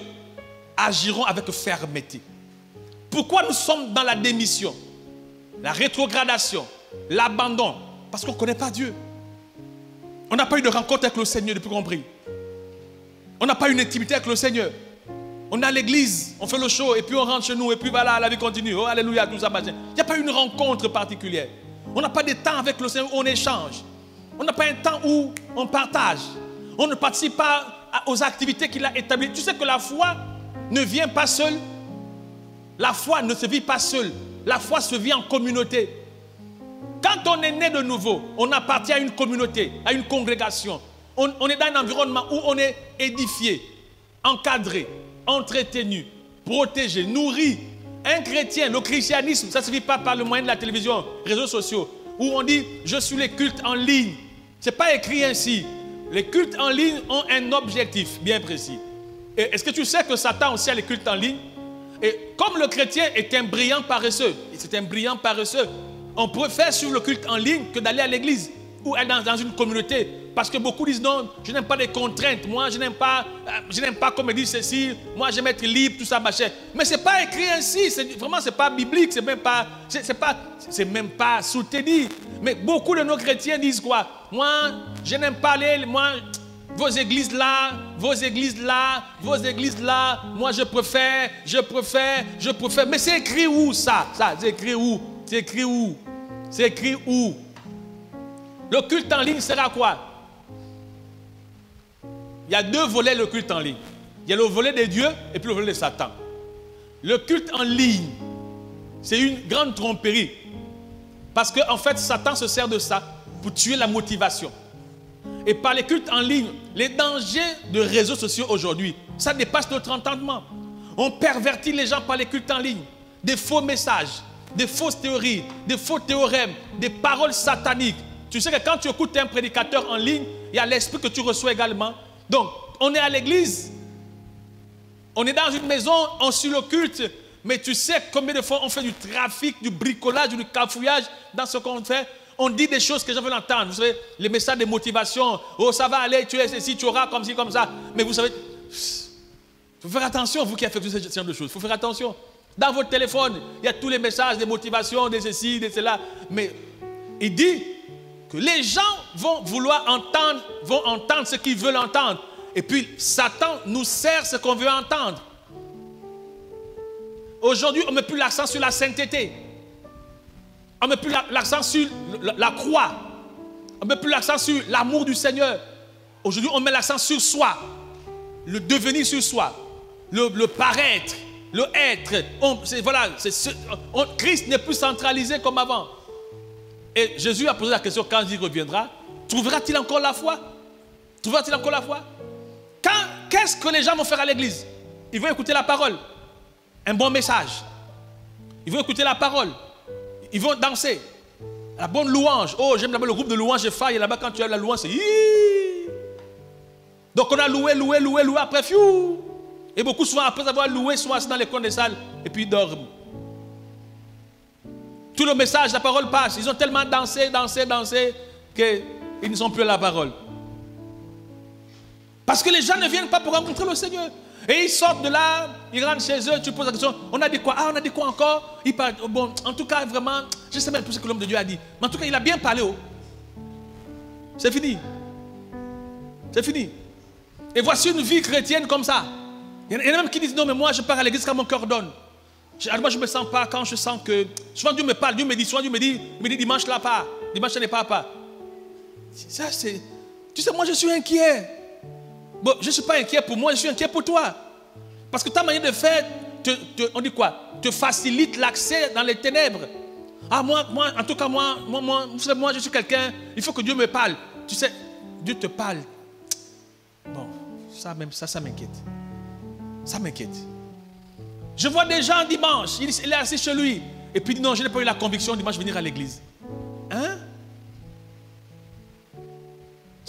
agiront avec fermeté. Pourquoi nous sommes dans la démission, la rétrogradation, l'abandon? Parce qu'on ne connaît pas Dieu. On n'a pas eu de rencontre avec le Seigneur depuis qu'on prie. On n'a pas eu une intimité avec le Seigneur. On est à l'église, on fait le show et puis on rentre chez nous et puis voilà, la vie continue. Oh, alléluia, tout ça. Il n'y a pas eu une rencontre particulière. On n'a pas de temps avec le Seigneur où on échange. On n'a pas un temps où on partage. On ne participe pas aux activités qu'il a établies. Tu sais que la foi ne vient pas seule. La foi ne se vit pas seule. La foi se vit en communauté. Quand on est né de nouveau, on appartient à une communauté, à une congrégation. On est dans un environnement où on est édifié, encadré, entretenu, protégé, nourri. Un chrétien, le christianisme, ça ne se vit pas par le moyen de la télévision, réseaux sociaux, où on dit « je suis les cultes en ligne ». Ce n'est pas écrit ainsi. Les cultes en ligne ont un objectif bien précis. Et est-ce que tu sais que Satan aussi a les cultes en ligne? Et comme le chrétien est un brillant paresseux, c'est un brillant paresseux, on préfère suivre le culte en ligne que d'aller à l'église ou aller dans une communauté. Parce que beaucoup disent non, je n'aime pas les contraintes, moi je n'aime pas qu'on me dise ceci, moi j'aime être libre, tout ça, machin. Mais ce n'est pas écrit ainsi, vraiment c'est pas biblique, c'est même pas soutenu. Mais beaucoup de nos chrétiens disent quoi? Moi je n'aime pas vos églises là, vos églises là, vos églises là, moi je préfère. Mais c'est écrit où ça? C'est écrit où? C'est écrit où? C'est écrit où? Le culte en ligne sera quoi? Il y a deux volets le culte en ligne. Il y a le volet de Dieu et puis le volet de Satan. Le culte en ligne, c'est une grande tromperie. Parce qu'en fait, Satan se sert de ça pour tuer la motivation. Et par les cultes en ligne, les dangers de réseaux sociaux aujourd'hui, ça dépasse notre entendement. On pervertit les gens par les cultes en ligne. Des faux messages, des fausses théories, des faux théorèmes, des paroles sataniques. Tu sais que quand tu écoutes un prédicateur en ligne, il y a l'esprit que tu reçois également. Donc, on est à l'église, on est dans une maison, on suit le culte, mais tu sais combien de fois on fait du trafic, du bricolage, du cafouillage dans ce qu'on fait. On dit des choses que les gens veulent entendre. Vous savez, les messages de motivation. Oh, ça va aller, tu es ceci, tu auras comme ci, comme ça. Mais vous savez, il faut faire attention, vous qui avez fait tout ce genre de choses. Il faut faire attention. Dans votre téléphone, il y a tous les messages de motivation, de ceci, de cela. Mais il dit que les gens vont vouloir entendre ce qu'ils veulent entendre. Et puis, Satan nous sert ce qu'on veut entendre. Aujourd'hui, on ne met plus l'accent sur la sainteté. On ne met plus l'accent sur la croix. On ne met plus l'accent sur l'amour du Seigneur. Aujourd'hui, on met l'accent sur soi. Le devenir sur soi. Le paraître. Le être. Christ n'est plus centralisé comme avant. Et Jésus a posé la question, quand il reviendra, trouvera-t-il encore la foi? Trouvera-t-il encore la foi? Qu'est-ce que les gens vont faire à l'église? Ils vont écouter la parole. Un bon message. Ils vont écouter la parole. Ils vont danser. La bonne louange. Oh, j'aime d'abord le groupe de louange de Faille. Là-bas, quand tu as la louange, c'est... Donc, on a loué, après, fiou. Et beaucoup, souvent, après avoir loué, sont assis dans les coins des salles et puis ils dorment. Tout le message, la parole passe. Ils ont tellement dansé qu'ils ne sont plus à la parole. Parce que les gens ne viennent pas pour rencontrer le Seigneur. Et ils sortent de là, ils rentrent chez eux, tu poses la question, on a dit quoi? Ah, on a dit quoi encore? Ils parlent, bon, en tout cas, vraiment, je ne sais même plus ce que l'homme de Dieu a dit. Mais en tout cas, il a bien parlé. Oh. C'est fini. C'est fini. Et voici une vie chrétienne comme ça. Il y en a même qui disent, non, mais moi, je pars à l'église quand mon cœur donne. Moi, je ne me sens pas quand je sens que... Souvent, Dieu me parle, Dieu me dit, dimanche là pas. Dimanche n'est pas. Ça, c'est... Tu sais, moi, je suis inquiet. Bon, je ne suis pas inquiet pour moi, je suis inquiet pour toi. Parce que ta manière de faire, on dit quoi? Te facilite l'accès dans les ténèbres. Ah, moi, en tout cas, moi, je suis quelqu'un, il faut que Dieu me parle. Tu sais, Dieu te parle. Bon, ça m'inquiète. Ça m'inquiète. Je vois des gens dimanche, il est assis chez lui. Et puis il dit non, je n'ai pas eu la conviction dimanche de venir à l'église. Hein?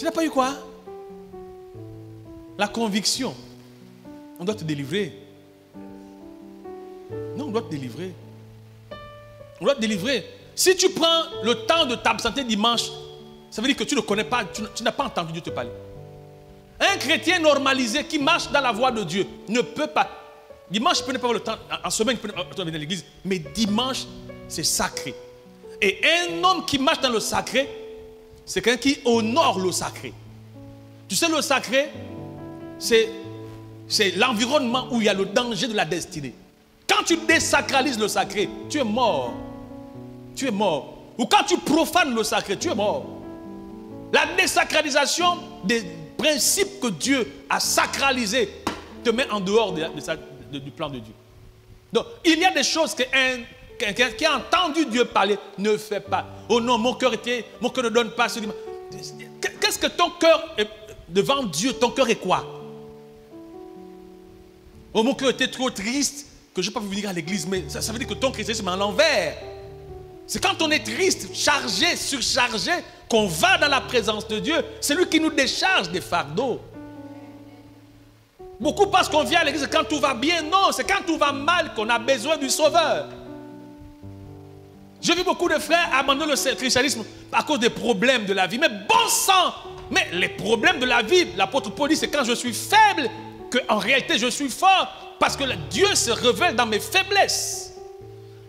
Tu n'as pas eu quoi? La conviction. On doit te délivrer. Non, on doit te délivrer. On doit te délivrer. Si tu prends le temps de t'absenter dimanche, ça veut dire que tu ne connais pas, tu n'as pas entendu Dieu te parler. Un chrétien normalisé qui marche dans la voie de Dieu ne peut pas. Dimanche, il peut ne pas avoir le temps. En semaine, il peut ne pas venir à l'église. Mais dimanche, c'est sacré. Et un homme qui marche dans le sacré, c'est quelqu'un qui honore le sacré. Tu sais, le sacré, c'est l'environnement où il y a le danger de la destinée. Quand tu désacralises le sacré, tu es mort. Tu es mort. Ou quand tu profanes le sacré, tu es mort. La désacralisation des principes que Dieu a sacralisés te met en dehors du plan de Dieu. Donc, il y a des choses quelqu'un qui a entendu Dieu parler ne fait pas. Oh non, mon cœur ne donne pas ce dimanche. Qu'est-ce que ton cœur est devant Dieu? Ton cœur est quoi? Oh, mon cœur était trop triste que je n'ai pas pu venir à l'église. Mais ça veut dire que ton christianisme est à l'envers. C'est quand on est triste, chargé, surchargé, qu'on va dans la présence de Dieu. C'est lui qui nous décharge des fardeaux. Beaucoup pensent qu'on vient à l'église quand tout va bien. Non, c'est quand tout va mal qu'on a besoin du Sauveur. J'ai vu beaucoup de frères abandonner le christianisme à cause des problèmes de la vie. Mais bon sang! Mais les problèmes de la vie, l'apôtre Paul dit, c'est quand je suis faible qu'en réalité je suis fort. Parce que Dieu se révèle dans mes faiblesses.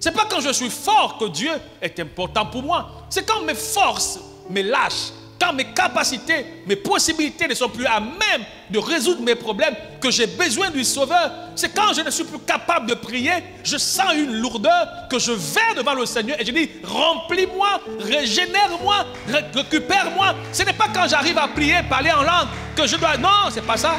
Ce n'est pas quand je suis fort que Dieu est important pour moi. C'est quand mes forces me lâchent, quand mes capacités, mes possibilités ne sont plus à même de résoudre mes problèmes, que j'ai besoin du Sauveur. C'est quand je ne suis plus capable de prier, je sens une lourdeur, que je vais devant le Seigneur et je dis, remplis-moi, régénère-moi, récupère-moi. Ce n'est pas quand j'arrive à prier, parler en langue, que je dois... Non, ce n'est pas ça.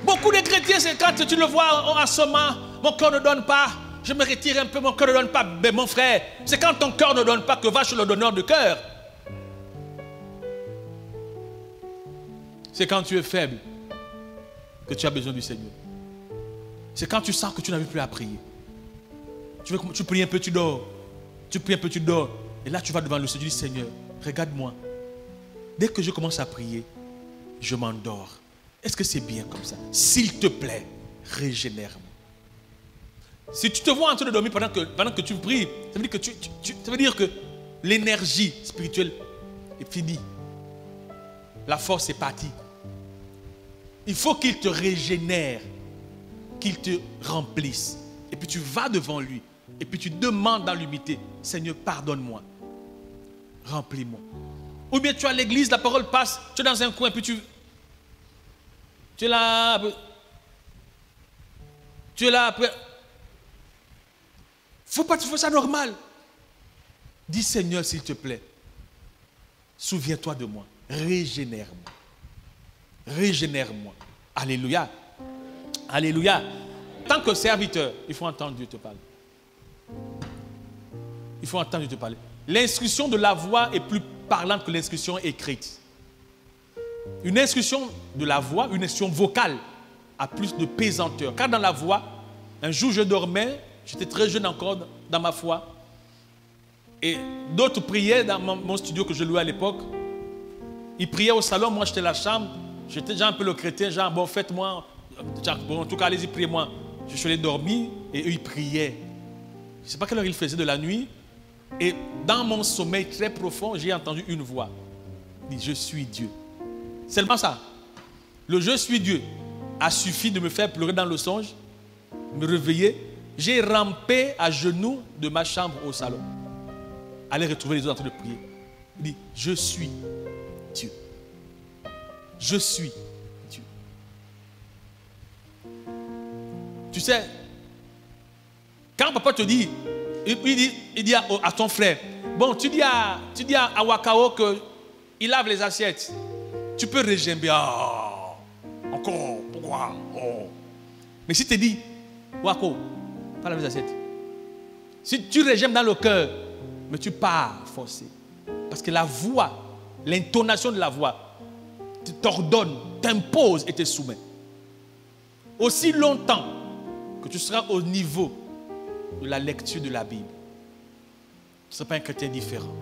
Beaucoup de chrétiens, c'est quand tu le vois en ce moment, mon cœur ne donne pas. Je me retire un peu, mon cœur ne donne pas. Mais mon frère, c'est quand ton cœur ne donne pas que va chez le donneur de cœur. C'est quand tu es faible que tu as besoin du Seigneur. C'est quand tu sens que tu n'arrives plus à prier. Tu pries un peu, tu dors. Tu pries un peu, tu dors. Et là, tu vas devant le Seigneur, tu dis, Seigneur, regarde-moi. Dès que je commence à prier, je m'endors. Est-ce que c'est bien comme ça? S'il te plaît, régénère-moi. Si tu te vois en train de dormir pendant que tu pries, ça veut dire que l'énergie spirituelle est finie. La force est partie. Il faut qu'il te régénère, qu'il te remplisse. Et puis tu vas devant lui. Et puis tu demandes dans l'humilité, Seigneur, pardonne-moi. Remplis-moi. Ou bien tu es à l'église, la parole passe, tu es dans un coin, puis tu es là. Tu es là après. Faut ça normal. Dis, Seigneur, s'il te plaît, souviens-toi de moi. Régénère-moi. Régénère-moi. Alléluia. Alléluia. Tant que serviteur, il faut entendre Dieu te parler. Il faut entendre Dieu te parler. L'instruction de la voix est plus parlante que l'instruction écrite. Une instruction de la voix, une instruction vocale, a plus de pesanteur. Car dans la voix, un jour je dormais, j'étais très jeune encore dans ma foi, et d'autres priaient dans mon studio que je louais à l'époque. Ils priaient au salon, moi j'étais à la chambre, j'étais déjà un peu le chrétien, genre bon faites-moi, bon, en tout cas allez-y priez-moi. Je suis allé dormir et eux ils priaient. Je ne sais pas quelle heure ils faisaient de la nuit, et dans mon sommeil très profond, j'ai entendu une voix. Il dit, je suis Dieu. Seulement ça. Le je suis Dieu a suffi de me faire pleurer dans le songe, me réveiller. J'ai rampé à genoux de ma chambre au salon. Aller retrouver les autres en train de prier. Il dit, je suis Dieu. Je suis Dieu. Tu sais, quand papa te dit, il dit à ton frère, bon, tu dis à Wakao qu'il lave les assiettes. Tu peux régimber. Ah, encore, pourquoi? Oh. Mais si tu dis, Wako, pas laver les assiettes. Si tu régimes dans le cœur, mais tu pars forcé. Parce que la voix, l'intonation de la voix, t'ordonne, t'impose et te soumet. Aussi longtemps que tu seras au niveau de la lecture de la Bible, tu ne seras pas un chrétien différent.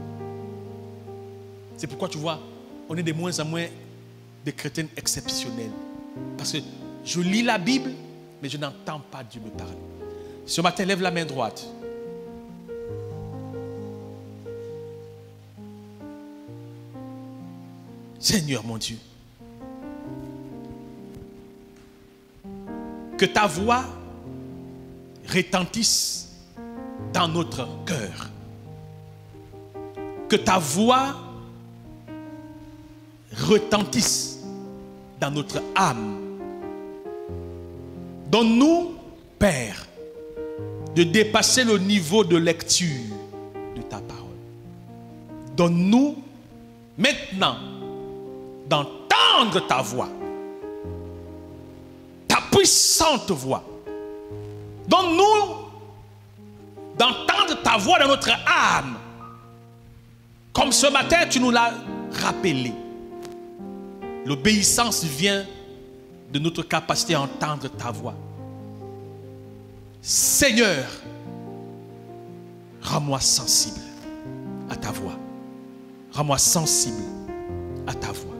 C'est pourquoi tu vois, on est de moins en moins des chrétiens exceptionnels. Parce que je lis la Bible, mais je n'entends pas Dieu me parler. Ce matin, lève la main droite. Seigneur mon Dieu, que ta voix retentisse dans notre cœur. Que ta voix retentisse dans notre âme. Donne-nous, Père, de dépasser le niveau de lecture de ta parole. Donne-nous maintenant d'entendre ta voix, ta puissante voix. Donne-nous d'entendre ta voix dans notre âme. Comme ce matin, tu nous l'as rappelé. L'obéissance vient de notre capacité à entendre ta voix. Seigneur, rends-moi sensible à ta voix. Rends-moi sensible à ta voix.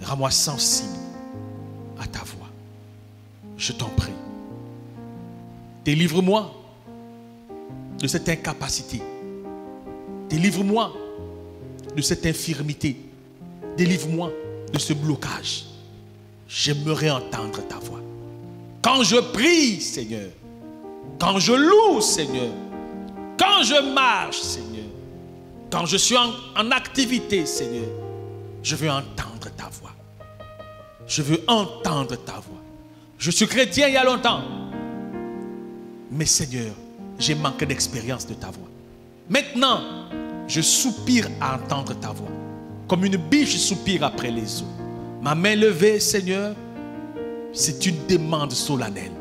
Rends-moi sensible à ta voix. Je t'en prie. Délivre-moi de cette incapacité. Délivre-moi de cette infirmité. Délivre-moi de ce blocage. J'aimerais entendre ta voix. Quand je prie, Seigneur, quand je loue, Seigneur, quand je marche, Seigneur, quand je suis en activité, Seigneur, je veux entendre ta voix. Je veux entendre ta voix. Je suis chrétien il y a longtemps. Mais Seigneur, j'ai manqué d'expérience de ta voix. Maintenant, je soupire à entendre ta voix. Comme une biche soupire après les eaux. Ma main levée, Seigneur, c'est une demande solennelle.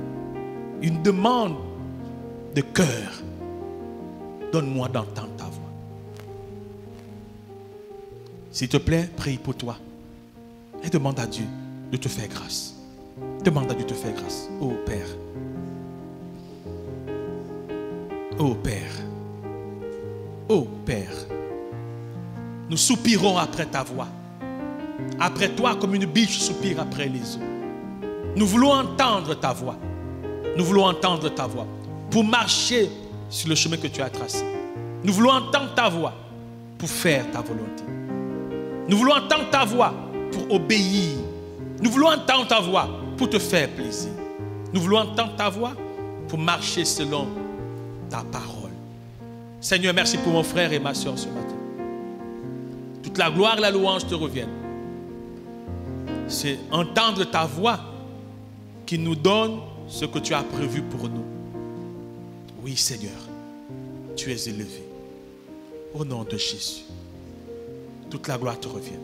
Une demande de cœur. Donne-moi d'entendre ta voix. S'il te plaît, prie pour toi. Et demande à Dieu de te faire grâce. Demande à Dieu de te faire grâce. Oh Père. Oh Père. Oh Père. Nous soupirons après ta voix. Après toi, comme une biche soupire après les eaux. Nous voulons entendre ta voix. Nous voulons entendre ta voix pour marcher sur le chemin que tu as tracé. Nous voulons entendre ta voix pour faire ta volonté. Nous voulons entendre ta voix pour obéir. Nous voulons entendre ta voix pour te faire plaisir. Nous voulons entendre ta voix pour marcher selon ta parole. Seigneur, merci pour mon frère et ma soeur ce matin. Toute la gloire et la louange te reviennent. C'est entendre ta voix qui nous donne ce que tu as prévu pour nous. Oui, Seigneur, tu es élevé. Au nom de Jésus, toute la gloire te revienne.